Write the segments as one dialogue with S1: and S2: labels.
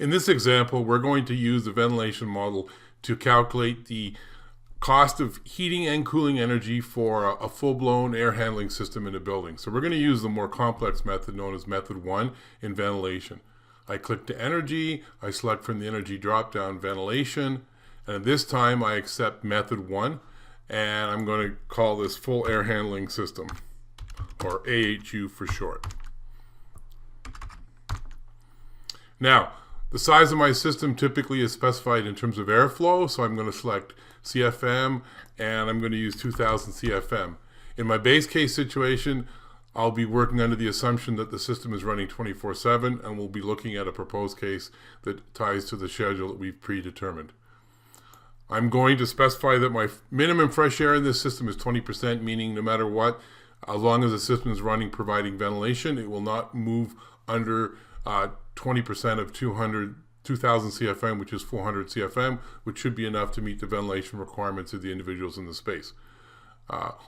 S1: In this example, we're going to use the ventilation model to calculate the cost of heating and cooling energy for a full-blown air handling system in a building. So we're going to use the more complex method known as method 1 in ventilation. I click to energy, I select from the energy drop-down ventilation, and this time I accept method 1, and I'm going to call this full air handling system, or AHU for short. Now, the size of my system typically is specified in terms of airflow, so I'm going to select CFM, and I'm going to use 2000 CFM. In my base case situation, I'll be working under the assumption that the system is running 24/7, and we'll be looking at a proposed case that ties to the schedule that we've predetermined. I'm going to specify that my minimum fresh air in this system is 20%, meaning no matter what, as long as the system is running providing ventilation, it will not move under 20% of 2000 CFM, which is 400 CFM, which should be enough to meet the ventilation requirements of the individuals in the space.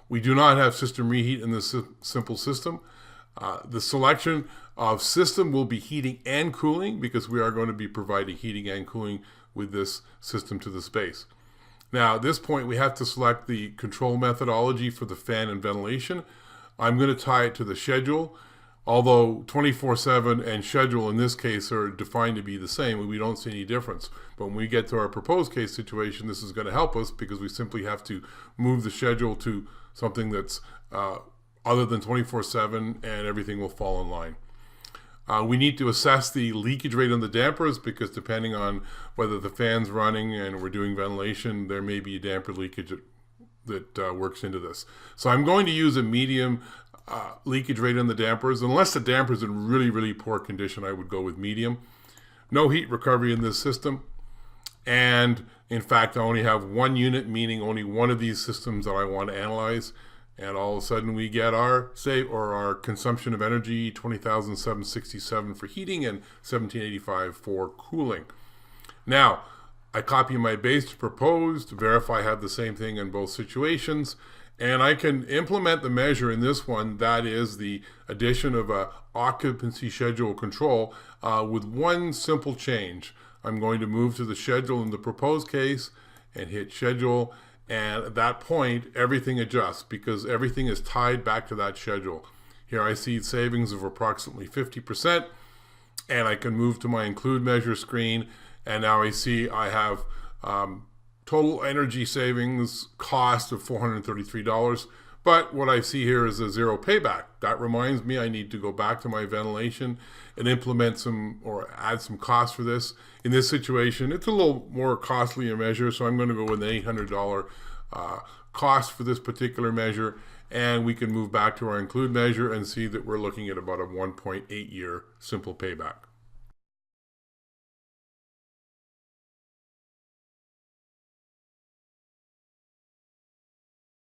S1: We do not have system reheat in this simple system. The selection of system will be heating and cooling because we are going to be providing heating and cooling with this system to the space. Now, at this point, we have to select the control methodology for the fan and ventilation. I'm going to tie it to the schedule. Although 24/7 and schedule in this case are defined to be the same, we don't see any difference. But when we get to our proposed case situation, this is going to help us because we simply have to move the schedule to something that's other than 24/7, and everything will fall in line. We need to assess the leakage rate on the dampers because depending on whether the fan's running and we're doing ventilation, there may be a damper leakage that works into this. So I'm going to use a medium leakage rate on the dampers. Unless the damper's in really, really poor condition, I would go with medium. No heat recovery in this system. And in fact, I only have one unit, meaning only one of these systems that I want to analyze. And all of a sudden we get our consumption of energy, 20,767 for heating and 1785 for cooling. Now, I copy my base to proposed, verify I have the same thing in both situations, and I can implement the measure in this one, that is the addition of a occupancy schedule control with one simple change. I'm going to move to the schedule in the proposed case and hit schedule, and at that point everything adjusts because everything is tied back to that schedule. Here I see savings of approximately 50%, and I can move to my include measure screen, and now I see I have total energy savings cost of $433, but what I see here is a zero payback. That reminds me I need to go back to my ventilation and implement some or add some costs for this. In this situation, it's a little more costly a measure, so I'm going to go with an $800 cost for this particular measure, and we can move back to our include measure and see that we're looking at about a 1.8 year simple payback.